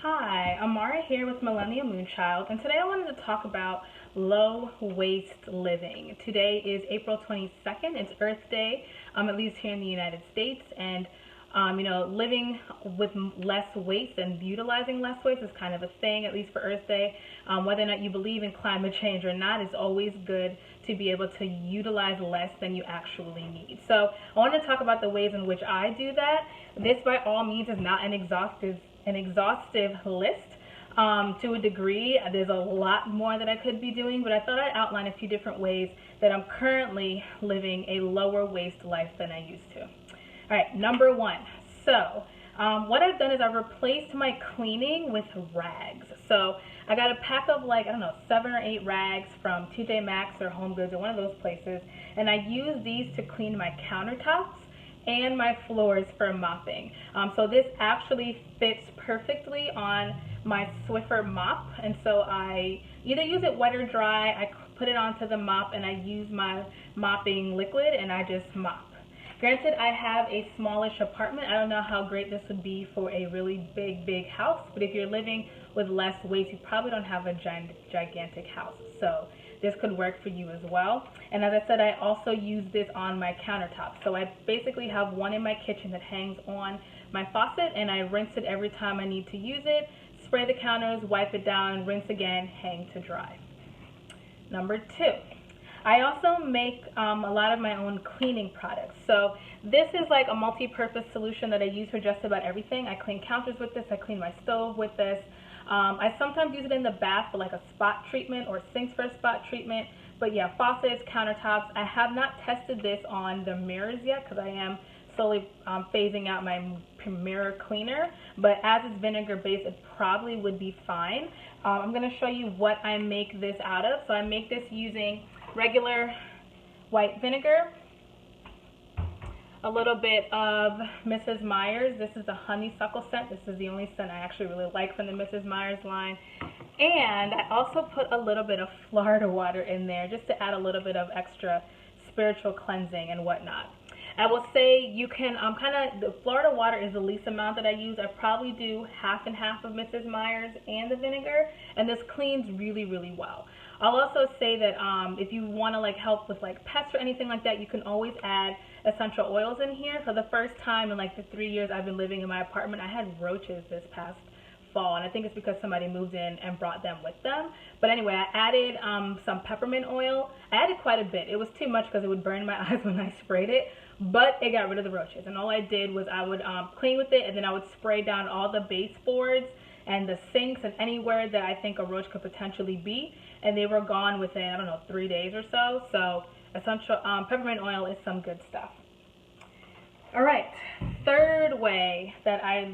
Hi, Amara here with Millennium Moonchild, and today I wanted to talk about low waste living. Today is April 22nd, it's Earth Day, at least here in the United States, and living with less waste and utilizing less waste is kind of a thing, at least for Earth Day. Whether or not you believe in climate change or not, it's always good to be able to utilize less than you actually need. So I want to talk about the ways in which I do that. This, by all means, is not an exhaustive list. To a degree, there's a lot more that I could be doing, but I thought I'd outline a few different ways that I'm currently living a lower waste life than I used to. All right, number one. So, what I've done is I've replaced my cleaning with rags. So, I got a pack of 7 or 8 rags from TJ Maxx or Home Goods or one of those places, and I use these to clean my countertops and my floors for mopping. So this actually fits perfectly on my Swiffer mop, and so I either use it wet or dry. I put it onto the mop and I use my mopping liquid and I just mop. Granted, I have a smallish apartment. I don't know how great this would be for a really big house, but if you're living with less waste, you probably don't have a gigantic house. So this could work for you as well. And as I said, I also use this on my countertop. So I basically have one in my kitchen that hangs on my faucet, and I rinse it every time I need to use it, spray the counters, wipe it down, rinse again, hang to dry. Number two. I also make a lot of my own cleaning products. So this is like a multi-purpose solution that I use for just about everything. I clean counters with this, I clean my stove with this. I sometimes use it in the bath for like a spot treatment or sinks for a spot treatment. But yeah, faucets, countertops. I have not tested this on the mirrors yet because I am slowly phasing out my mirror cleaner. But as it's vinegar based, it probably would be fine. I'm going to show you what I make this out of. So I make this using regular white vinegar, a little bit of Mrs. Meyer's. This is the honeysuckle scent. This is the only scent I actually really like from the Mrs. Meyer's line. And I also put a little bit of Florida water in there just to add a little bit of extra spiritual cleansing and whatnot. I will say you can the Florida water is the least amount that I use. I probably do half and half of Mrs. Meyer's and the vinegar, and this cleans really well. I'll also say that if you want to help with pests or anything like that, you can always add essential oils in here. For the first time in the 3 years I've been living in my apartment, I had roaches this past fall, and I think it's because somebody moved in and brought them with them. But anyway, I added some peppermint oil. I added quite a bit. It was too much because it would burn my eyes when I sprayed it, but it got rid of the roaches. And all I did was I would clean with it, and then I would spray down all the baseboards and the sinks and anywhere that I think a roach could potentially be, and they were gone within, 3 days or so. So essential peppermint oil is some good stuff. All right, third way that I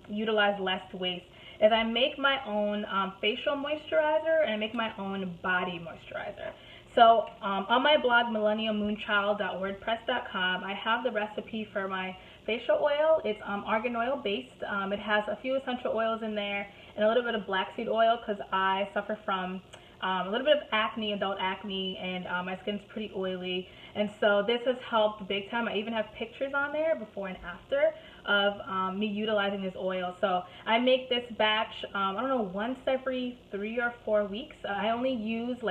utilize less waste is I make my own facial moisturizer and I make my own body moisturizer. So on my blog, millenniummoonchild.wordpress.com, I have the recipe for my facial oil. It's argan oil based. It has a few essential oils in there and a little bit of black seed oil because I suffer from a little bit of acne, adult acne, and my skin's pretty oily. And so this has helped big time. I even have pictures on there before and after of me utilizing this oil. So I make this batch, once every 3 or 4 weeks. I only use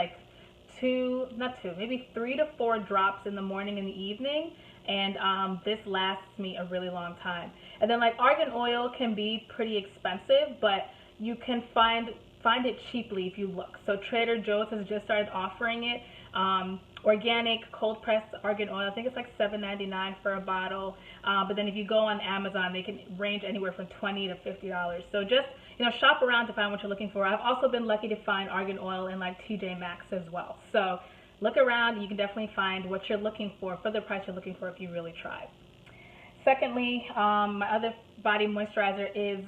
maybe 3 to 4 drops in the morning and the evening, and this lasts me a really long time. And then argan oil can be pretty expensive, but you can find it cheaply if you look. So Trader Joe's has just started offering it. Organic cold pressed argan oil, I think it's $7.99 for a bottle, but then if you go on Amazon, they can range anywhere from $20 to $50. So just shop around to find what you're looking for. I've also been lucky to find argan oil in TJ Maxx as well. So look around, you can definitely find what you're looking for the price you're looking for if you really try. Secondly, my other body moisturizer is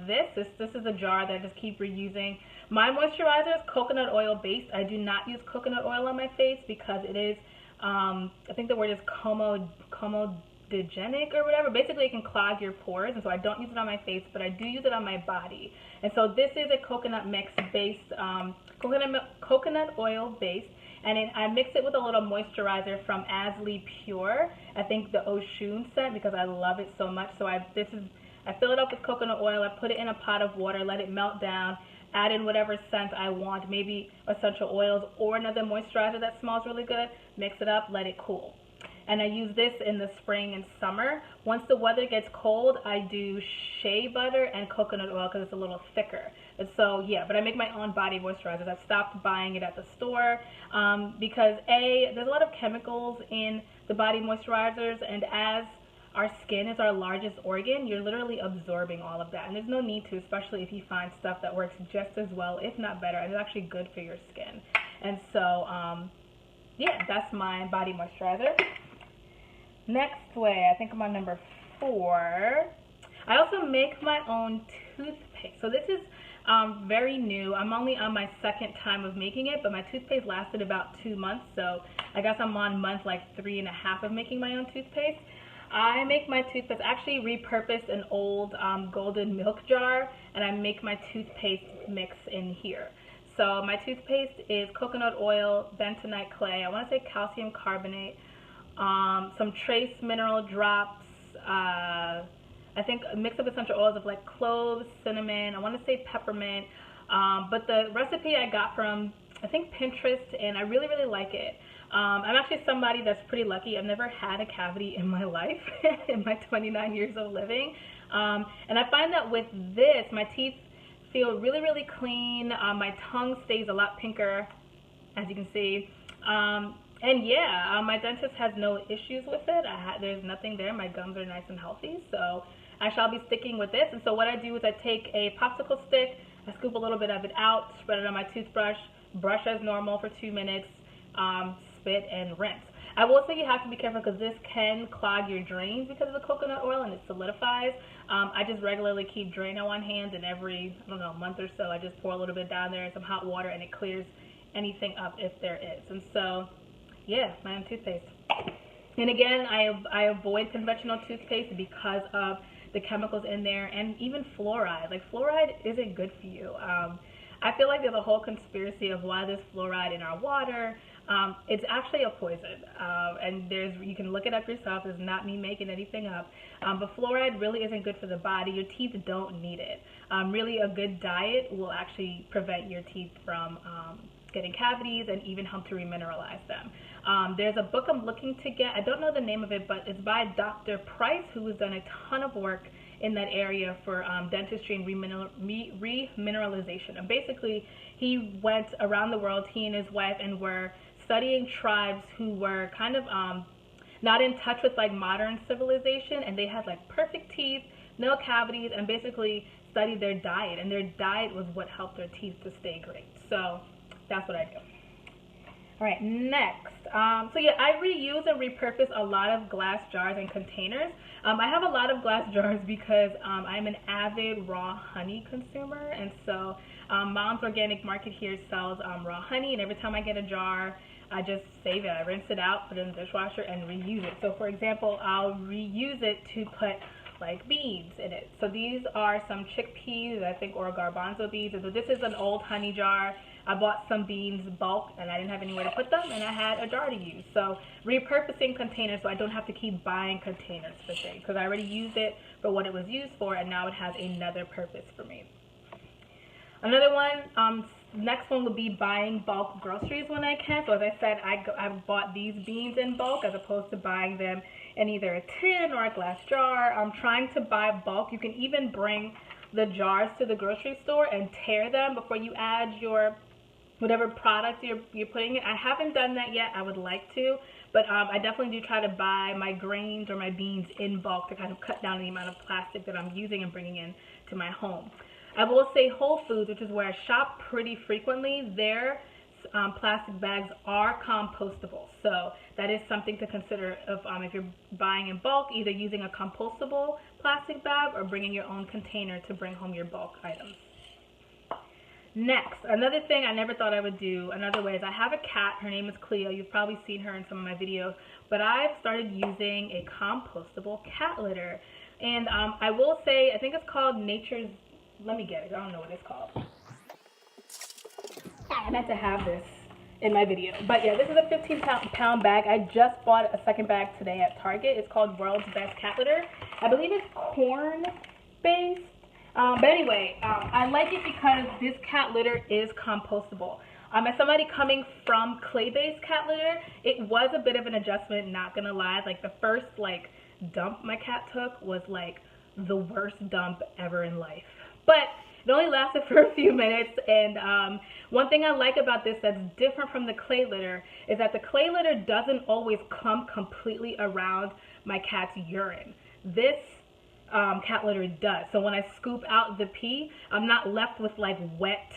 this is a jar that I just keep reusing. My moisturizer is coconut oil based. I do not use coconut oil on my face because it is, I think the word is comedogenic or whatever. Basically, it can clog your pores, and so I don't use it on my face, but I do use it on my body. And so this is a coconut mix based, coconut oil based, and I mix it with a little moisturizer from Asley Pure. I think the Oshun scent because I love it so much. So I fill it up with coconut oil, I put it in a pot of water, let it melt down, add in whatever scent I want, maybe essential oils or another moisturizer that smells really good, mix it up, let it cool. And I use this in the spring and summer. Once the weather gets cold, I do shea butter and coconut oil because it's a little thicker. And so, yeah, but I make my own body moisturizers. I've stopped buying it at the store because, A, there's a lot of chemicals in the body moisturizers, and as our skin is our largest organ, you're literally absorbing all of that. And there's no need to, especially if you find stuff that works just as well, if not better, and it's actually good for your skin. And so, yeah, that's my body moisturizer. Next way, I think I'm on number 4. I also make my own toothpaste. So this is very new. I'm only on my second time of making it, but my toothpaste lasted about 2 months. So I guess I'm on month like 3.5 of making my own toothpaste. I make my toothpaste, actually repurpose an old golden milk jar, and I make my toothpaste mix in here. So my toothpaste is coconut oil, bentonite clay, I want to say calcium carbonate, some trace mineral drops, I think a mix of essential oils of like cloves, cinnamon, I want to say peppermint, but the recipe I got from, I think, Pinterest, and I really, really like it. I'm actually somebody that's pretty lucky. I've never had a cavity in my life, in my 29 years of living, and I find that with this, my teeth feel really, really clean, my tongue stays a lot pinker, as you can see, and yeah, my dentist has no issues with it. There's nothing there. My gums are nice and healthy, so I shall be sticking with this. And so what I do is I take a popsicle stick, I scoop a little bit of it out, spread it on my toothbrush, brush as normal for 2 minutes, spit and rinse. I will say you have to be careful because this can clog your drains because of the coconut oil and it solidifies. I just regularly keep Drano on hand, and every, I don't know, month or so I just pour a little bit down there in some hot water and it clears anything up if there is. And so, yeah, my own toothpaste. And again, I avoid conventional toothpaste because of the chemicals in there, and even fluoride. Like, fluoride isn't good for you. I feel like there's a whole conspiracy of why there's fluoride in our water. It's actually a poison, and you can look it up yourself. It's not me making anything up, but fluoride really isn't good for the body. Your teeth don't need it. Really, a good diet will actually prevent your teeth from getting cavities and even help to remineralize them. There's a book I'm looking to get. I don't know the name of it, but it's by Dr. Price, who has done a ton of work in that area for dentistry and remineralization. And basically, he went around the world, he and his wife, and were studying tribes who were kind of not in touch with like modern civilization, and they had like perfect teeth, no cavities, and basically studied their diet, and their diet was what helped their teeth to stay great. So that's what I do. All right, next. So yeah, I reuse and repurpose a lot of glass jars and containers. I have a lot of glass jars because I'm an avid raw honey consumer, and so Mom's Organic Market here sells raw honey, and every time I get a jar, I just save it. I rinse it out, put it in the dishwasher, and reuse it. So for example, I'll reuse it to put like beans in it. So these are some chickpeas, I think, or garbanzo beans. And so this is an old honey jar. I bought some beans bulk, and I didn't have anywhere to put them, and I had a jar to use. So repurposing containers so I don't have to keep buying containers for things, because I already used it for what it was used for, and now it has another purpose for me. Another one, next one would be buying bulk groceries when I can. So as I said, I've bought these beans in bulk as opposed to buying them in either a tin or a glass jar. I'm trying to buy bulk. You can even bring the jars to the grocery store and tear them before you add your whatever product you're putting in. I haven't done that yet. I would like to, but I definitely do try to buy my grains or my beans in bulk to kind of cut down the amount of plastic that I'm using and bringing in to my home. I will say Whole Foods, which is where I shop pretty frequently, their plastic bags are compostable. So that is something to consider if you're buying in bulk, either using a compostable plastic bag or bringing your own container to bring home your bulk items. Next, another thing I never thought I would do, another way, is I have a cat. Her name is Cleo. You've probably seen her in some of my videos, but I've started using a compostable cat litter. And I will say, I think it's called Nature's, let me get it, I don't know what it's called. I meant to have this in my video. But yeah, this is a 15-pound bag. I just bought a second bag today at Target. It's called World's Best Cat Litter. I believe it's corn based. But anyway, I like it because this cat litter is compostable. As somebody coming from clay-based cat litter, it was a bit of an adjustment, not gonna lie. Like the first dump my cat took was like the worst dump ever in life. But it only lasted for a few minutes, and one thing I like about this that's different from the clay litter is that the clay litter doesn't always clump completely around my cat's urine. This cat litter does. So when I scoop out the pee, I'm not left with like wet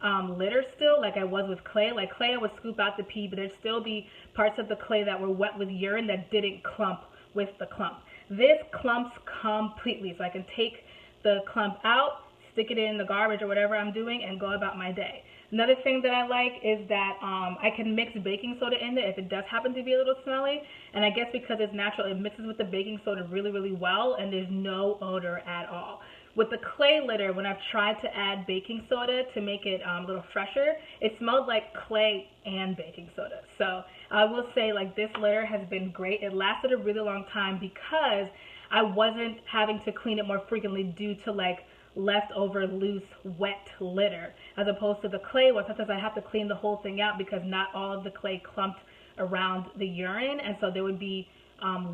litter still like I was with clay. Like clay, I would scoop out the pee, but there'd still be parts of the clay that were wet with urine that didn't clump with the clump. This clumps completely, so I can take the clump out, stick it in the garbage or whatever I'm doing, and go about my day. Another thing that I like is that I can mix baking soda in there if it does happen to be a little smelly. And I guess because it's natural, it mixes with the baking soda really, really well, and there's no odor at all. With the clay litter, when I've tried to add baking soda to make it a little fresher, it smelled like clay and baking soda. So I will say like this litter has been great. It lasted a really long time because I wasn't having to clean it more frequently due to like leftover loose wet litter, as opposed to the clay where sometimes I have to clean the whole thing out because not all of the clay clumped around the urine, and so there would be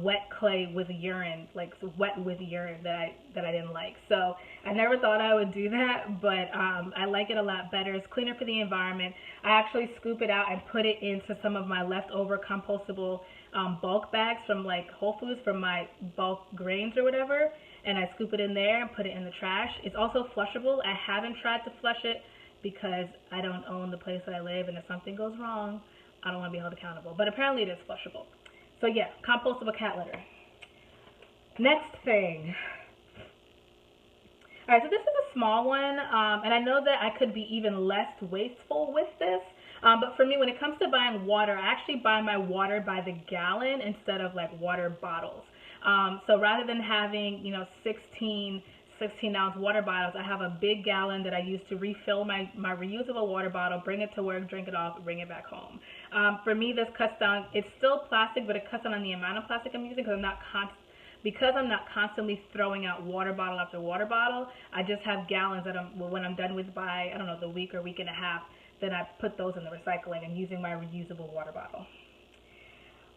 wet clay with urine, like wet with urine that I didn't like. So I never thought I would do that, but I like it a lot better. It's cleaner for the environment. I actually scoop it out and put it into some of my leftover compostable bulk bags from like Whole Foods, from my bulk grains or whatever, and I scoop it in there and put it in the trash. It's also flushable. I haven't tried to flush it because I don't own the place that I live, and if something goes wrong, I don't want to be held accountable. But apparently it is flushable. So yeah, compostable cat litter. Next thing. Alright, so this is a small one, and I know that I could be even less wasteful with this, but for me, when it comes to buying water, I actually buy my water by the gallon instead of like water bottles. So rather than having, 16-ounce water bottles, I have a big gallon that I use to refill my reusable water bottle, bring it to work, drink it off, bring it back home. For me, this cuts down, it's still plastic, but it cuts down on the amount of plastic I'm using because I'm not constantly throwing out water bottle after water bottle. I just have gallons that when I'm done with by, I don't know, the week or week and a half, then I put those in the recycling and using my reusable water bottle.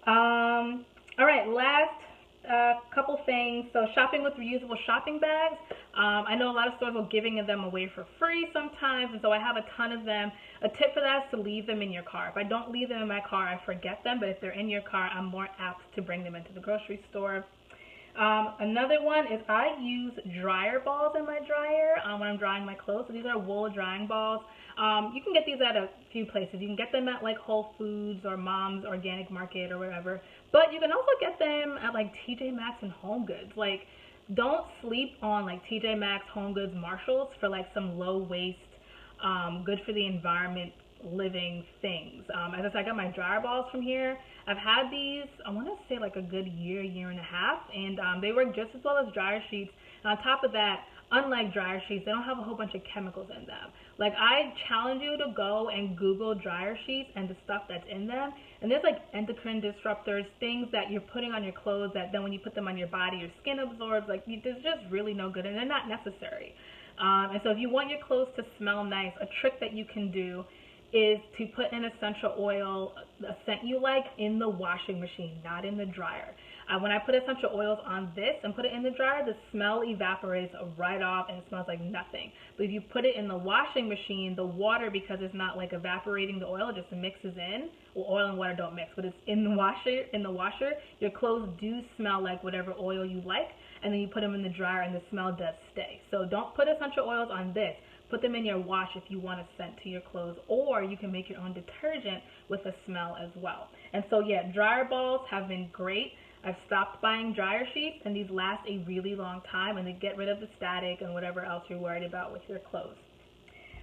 All right, last couple things. So shopping with reusable shopping bags. I know a lot of stores are giving them away for free sometimes, and so I have a ton of them. A tip for that is to leave them in your car. If I don't leave them in my car, I forget them, but if they're in your car, I'm more apt to bring them into the grocery store. Another one is I use dryer balls in my dryer when I'm drying my clothes. So these are wool drying balls. You can get these at a few places. You can get them at like Whole Foods or Mom's Organic Market or whatever. But you can also get them at like TJ Maxx and Home Goods. Like, don't sleep on like TJ Maxx, Home Goods, Marshalls for like some low waste, good for the environment living things. As I said, I got my dryer balls from here. I've had these, I want to say like a good year and a half, and they work just as well as dryer sheets. And on top of that, unlike dryer sheets, they don't have a whole bunch of chemicals in them. Like, I challenge you to go and Google dryer sheets and the stuff that's in them, and there's like endocrine disruptors, things that you're putting on your clothes that then when you put them on your body, your skin absorbs. Like, there's just really no good, and they're not necessary. And so if you want your clothes to smell nice, a trick that you can do is to put an essential oil, a scent you like, in the washing machine, not in the dryer. When I put essential oils on this and put it in the dryer, the smell evaporates right off and it smells like nothing. But if you put it in the washing machine, the water, because it's not like evaporating the oil, it just mixes in. Well, oil and water don't mix, but it's in the washer, your clothes do smell like whatever oil you like, and then you put them in the dryer and the smell does stay. So don't put essential oils on this. Put them in your wash if you want a scent to your clothes, or you can make your own detergent with a smell as well. And so yeah, dryer balls have been great. I've stopped buying dryer sheets, and these last a really long time, and they get rid of the static and whatever else you're worried about with your clothes.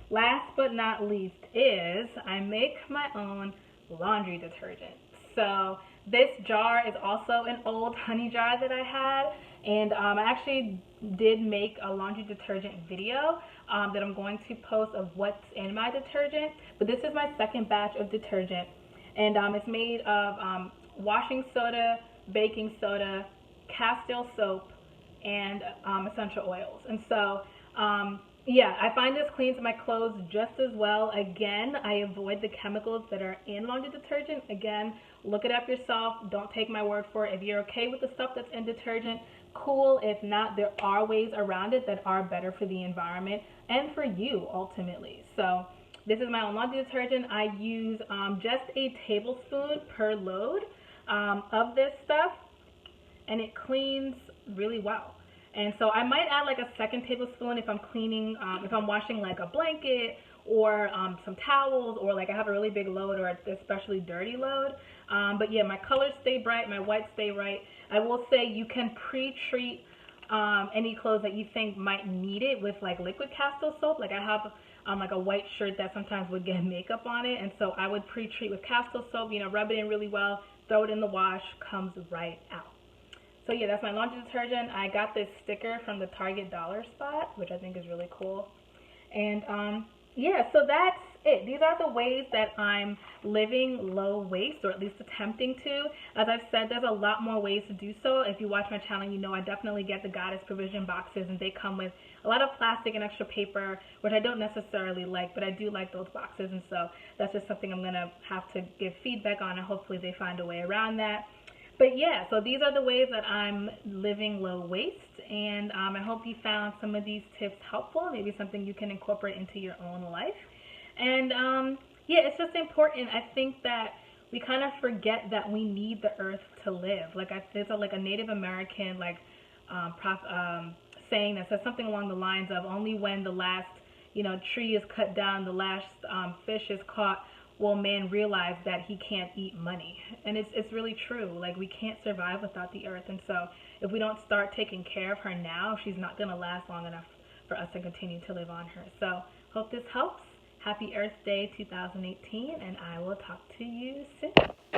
Last but not least is I make my own laundry detergent. So this jar is also an old honey jar that I had, and I actually did make a laundry detergent video that I'm going to post of what's in my detergent. But this is my second batch of detergent, and it's made of washing soda, baking soda, Castile soap, and essential oils. And so, yeah, I find this cleans my clothes just as well. Again, I avoid the chemicals that are in laundry detergent. Again, look it up yourself. Don't take my word for it. If you're okay with the stuff that's in detergent, cool. If not, there are ways around it that are better for the environment and for you ultimately. So this is my own laundry detergent. I use just a tablespoon per load of this stuff, and it cleans really well. And so I might add like a second tablespoon if I'm cleaning, if I'm washing like a blanket or some towels, or like I have a really big load or especially dirty load. But yeah, my colors stay bright, my whites stay bright. I will say you can pre-treat any clothes that you think might need it with like liquid Castile soap. Like I have like a white shirt that sometimes would get makeup on it, and so I would pre-treat with Castile soap, you know, rub it in really well, throw it in the wash, comes right out. So yeah, that's my laundry detergent. I got this sticker from the Target Dollar Spot, which I think is really cool. And yeah, so that's it. These are the ways that I'm living low waste, or at least attempting to. As I've said, there's a lot more ways to do so. If you watch my channel, you know I definitely get the Goddess Provision boxes, and they come with a lot of plastic and extra paper, which I don't necessarily like, but I do like those boxes, and so that's just something I'm going to have to give feedback on, and hopefully they find a way around that. But yeah, so these are the ways that I'm living low waste, and I hope you found some of these tips helpful, maybe something you can incorporate into your own life. And yeah, it's just important. I think that we kind of forget that we need the earth to live. Like there's like a Native American saying that says something along the lines of only when the last tree is cut down, the last fish is caught, will man realize that he can't eat money. And it's really true. Like we can't survive without the earth, and so if we don't start taking care of her now, she's not going to last long enough for us to continue to live on her. So hope this helps. Happy Earth Day 2018, and I will talk to you soon.